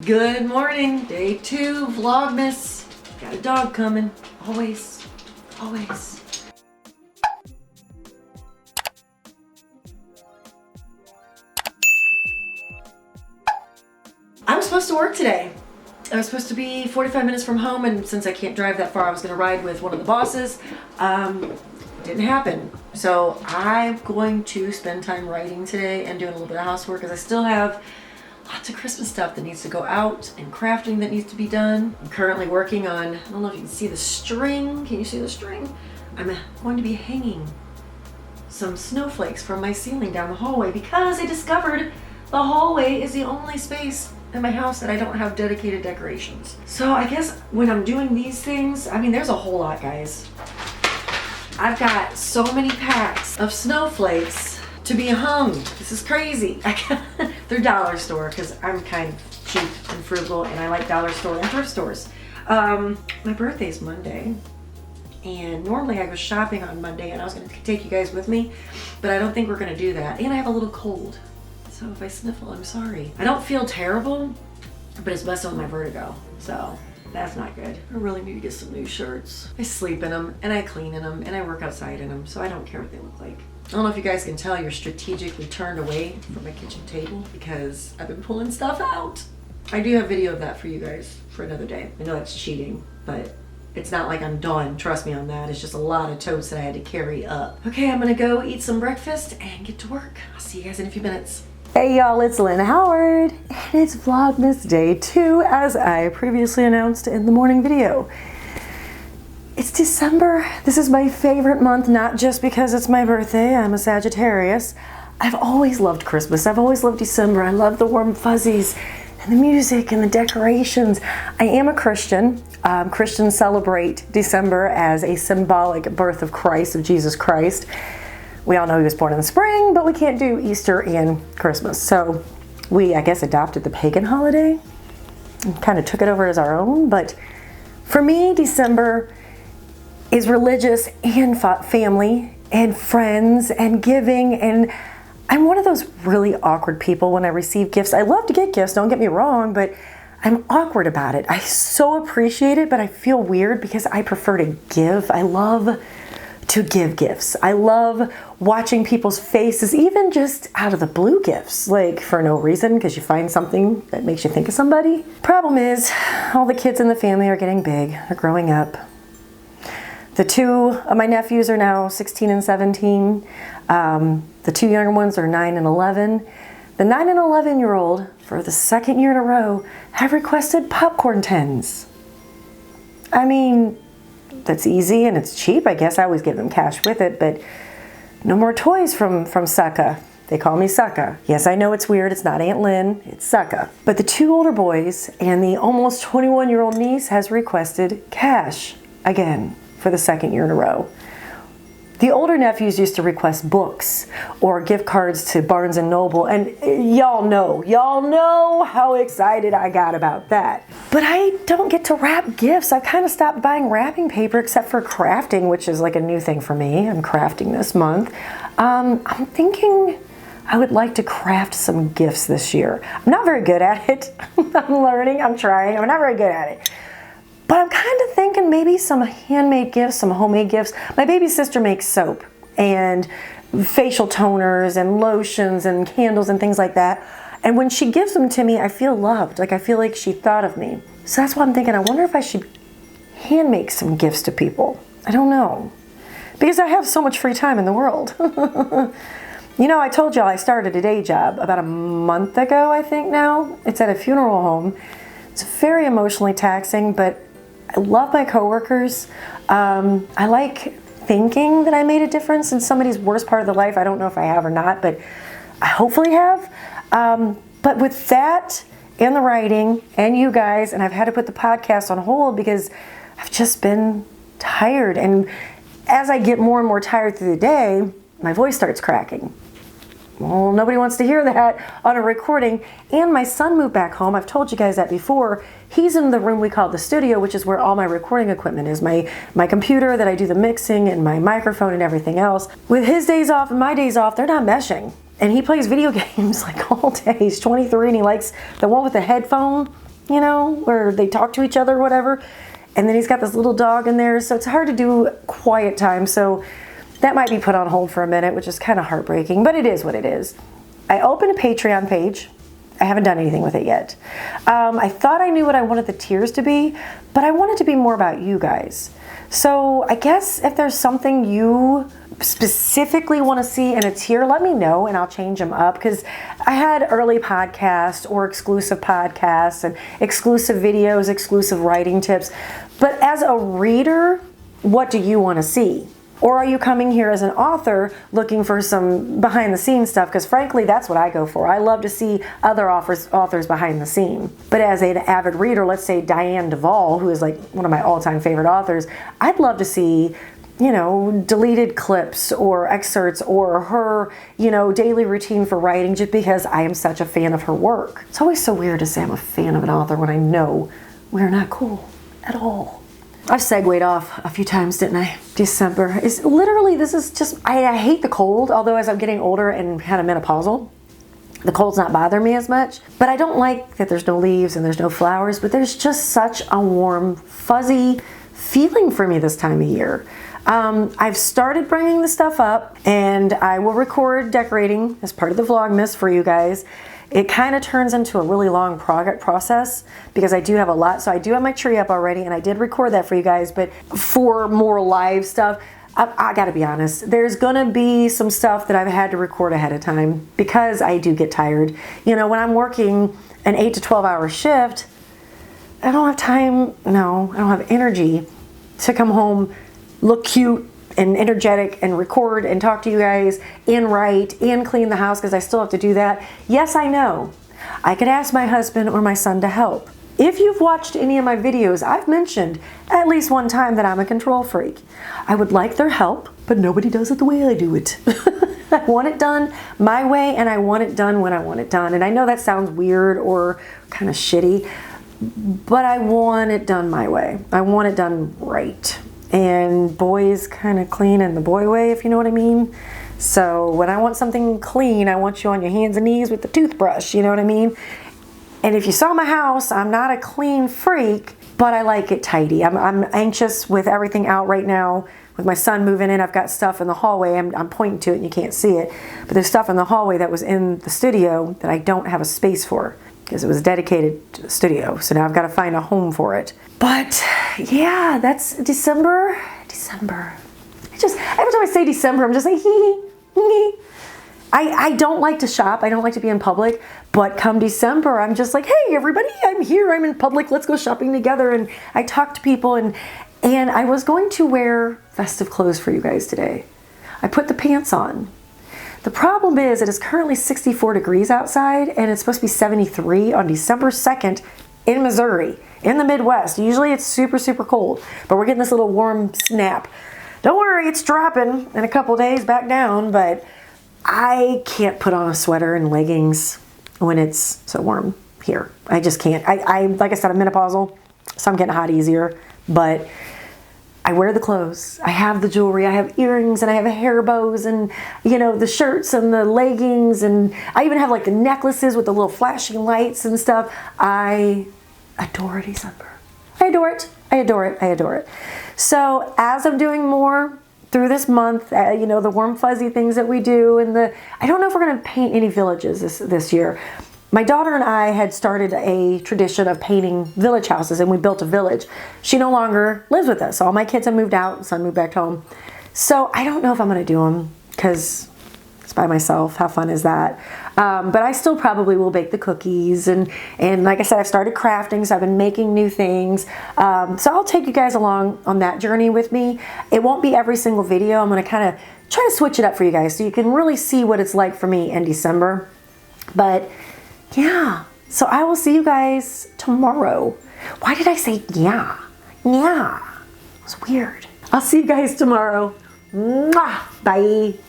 Good morning, day 2, Vlogmas. Got a dog coming, always. I'm supposed to work today. I was supposed to be 45 minutes from home, and since I can't drive that far, I was gonna ride with one of the bosses. Didn't happen. So I'm going to spend time writing today and doing a little bit of housework because I still have lots of Christmas stuff that needs to go out and crafting that needs to be done. I'm currently working on, I don't know if you can see the string. Can you see the string? I'm going to be hanging some snowflakes from my ceiling down the hallway because I discovered the hallway is the only space in my house that I don't have dedicated decorations. So I guess when I'm doing these things, I mean, there's a whole lot, guys. I've got so many packs of snowflakes to be hung. This is crazy. They're dollar store because I'm kind of cheap and frugal and I like dollar store and thrift stores. My birthday's Monday and normally I go shopping on Monday and I was going to take you guys with me, but I don't think we're going to do that. And I have a little cold. So if I sniffle, I'm sorry. I don't feel terrible, but it's messing with my vertigo. So that's not good. I really need to get some new shirts. I sleep in them and I clean in them and I work outside in them, so I don't care what they look like. I don't know if you guys can tell, you're strategically turned away from my kitchen table because I've been pulling stuff out. I do have video of that for you guys for another day. I know that's cheating, but it's not like I'm done. Trust me on that. It's just a lot of totes that I had to carry up. Okay, I'm gonna go eat some breakfast and get to work. I'll see you guys in a few minutes. Hey y'all, it's Lynn Howard, and it's Vlogmas Day 2, as I previously announced in the morning video. It's December. This is my favorite month, not just because it's my birthday. I'm a Sagittarius. I've always loved Christmas. I've always loved December. I love the warm fuzzies and the music and the decorations. I am a Christian. Christians celebrate December as a symbolic birth of Christ, of Jesus Christ. We all know he was born in the spring, but we can't do Easter and Christmas. So we, I guess, adopted the pagan holiday and kind of took it over as our own. But for me, December is religious and family and friends and giving. And I'm one of those really awkward people when I receive gifts. I love to get gifts, don't get me wrong, but I'm awkward about it. I so appreciate it, but I feel weird because I prefer to give. I love to give gifts. I love watching people's faces, even just out of the blue gifts, like for no reason, because you find something that makes you think of somebody. Problem is, all the kids in the family are getting big, they're growing up. The 2 of my nephews are now 16 and 17. The 2 younger ones are 9 and 11. The 9 and 11-year-old, for the second year in a row, have requested popcorn tins. I mean, that's easy and it's cheap. I guess I always give them cash with it, but no more toys from Sucka. They call me Sucka. Yes, I know it's weird. It's not Aunt Lynn, it's Sucka. But the 2 older boys and the almost 21-year-old niece has requested cash again for the second year in a row. The older nephews used to request books or gift cards to Barnes & Noble, and y'all know how excited I got about that. But I don't get to wrap gifts. I've kind of stopped buying wrapping paper except for crafting, which is like a new thing for me. I'm crafting this month. I'm thinking I would like to craft some gifts this year. I'm not very good at it. I'm learning, I'm trying, I'm not very good at it. But I'm kind of thinking maybe some handmade gifts, some homemade gifts. My baby sister makes soap and facial toners and lotions and candles and things like that. And when she gives them to me, I feel loved. Like I feel like she thought of me. So that's why I'm thinking, I wonder if I should hand make some gifts to people. I don't know. Because I have so much free time in the world. You know, I told y'all I started a day job about a month ago, I think now. It's at a funeral home. It's very emotionally taxing, but I love my coworkers. I like thinking that I made a difference in somebody's worst part of their life. I don't know if I have or not, but I hopefully have. But with that and the writing and you guys, and I've had to put the podcast on hold because I've just been tired. And as I get more and more tired through the day, my voice starts cracking. Well, nobody wants to hear that on a recording. And my son moved back home. I've told you guys that before. He's in the room we call the studio, which is where all my recording equipment is. My computer that I do the mixing and my microphone and everything else. With his days off and my days off, they're not meshing. And he plays video games like all day. He's 23 and he likes the one with the headphone. you know, where they talk to each other or whatever. And then he's got this little dog in there, so it's hard to do quiet time. So that might be put on hold for a minute, which is kind of heartbreaking, but it is what it is. I opened a Patreon page. I haven't done anything with it yet. I thought I knew what I wanted the tiers to be, but I want it to be more about you guys. So I guess if there's something you specifically want to see in a tier, let me know and I'll change them up, because I had early podcasts or exclusive podcasts and exclusive videos, exclusive writing tips. But as a reader, what do you want to see? Or are you coming here as an author looking for some behind the scenes stuff? Because frankly, that's what I go for. I love to see other authors behind the scene. But as an avid reader, let's say Diane Duvall, who is like one of my all-time favorite authors, I'd love to see, you know, deleted clips or excerpts or her, you know, daily routine for writing, just because I am such a fan of her work. It's always so weird to say I'm a fan of an author when I know we're not cool at all. I've segued off a few times, didn't I? December is literally, this is just, I hate the cold, although as I'm getting older and kind of menopausal, the cold's not bothering me as much. But I don't like that there's no leaves and there's no flowers, but there's just such a warm, fuzzy feeling for me this time of year. I've started bringing the stuff up, and I will record decorating as part of the Vlogmas for you guys. It kind of turns into a really long process because I do have a lot. So I do have my tree up already, and I did record that for you guys. But for more live stuff, I gotta be honest, there's gonna be some stuff that I've had to record ahead of time because I do get tired. You know, when I'm working an 8 to 12 hour shift, I don't have time, I don't have energy to come home, look cute and energetic and record and talk to you guys and write and clean the house, because I still have to do that. Yes, I know. I could ask my husband or my son to help. If you've watched any of my videos, I've mentioned at least one time that I'm a control freak. I would like their help, but nobody does it the way I do it. I want it done my way, and I want it done when I want it done. And I know that sounds weird or kind of shitty, but I want it done my way. I want it done right. And boys kind of clean in the boy way, if you know what I mean. So when I want something clean, I want you on your hands and knees with the toothbrush, you know what I mean? And if you saw my house, I'm not a clean freak, but I like it tidy. I'm anxious with everything out right now. With my son moving in, I've got stuff in the hallway. I'm pointing to it and you can't see it. But there's stuff in the hallway that was in the studio that I don't have a space for, because it was dedicated to the studio. So now I've got to find a home for it. But yeah, that's December. Every time I say December, I'm just like, I don't like to shop. I don't like to be in public. But come December, I'm just like, hey, everybody, I'm here. I'm in public. Let's go shopping together. And I talk to people. And I was going to wear festive clothes for you guys today. I put the pants on. The problem is it is currently 64 degrees outside, and it's supposed to be 73 on December 2nd in Missouri, in the Midwest. Usually it's super, super cold, but we're getting this little warm snap. Don't worry, it's dropping in a couple days back down, but I can't put on a sweater and leggings when it's so warm here. I just can't. I like I said, I'm menopausal, so I'm getting hot easier, but I wear the clothes, I have the jewelry, I have earrings, and I have hair bows, and you know, the shirts and the leggings, and I even have like the necklaces with the little flashing lights and stuff. I adore December. I adore it. I adore it. I adore it. So as I'm doing more through this month, you know, the warm fuzzy things that we do, and I don't know if we're going to paint any villages this year. My daughter and I had started a tradition of painting village houses, and we built a village. She no longer lives with us. All my kids have moved out, son moved back home. So I don't know if I'm going to do them because it's by myself. How fun is that? But I still probably will bake the cookies. And like I said, I've started crafting, so I've been making new things. So I'll take you guys along on that journey with me. It won't be every single video. I'm going to kind of try to switch it up for you guys so you can really see what it's like for me in December. But yeah, so I will see you guys tomorrow. Why did I say yeah? Yeah, it was weird. I'll see you guys tomorrow. Mwah! Bye.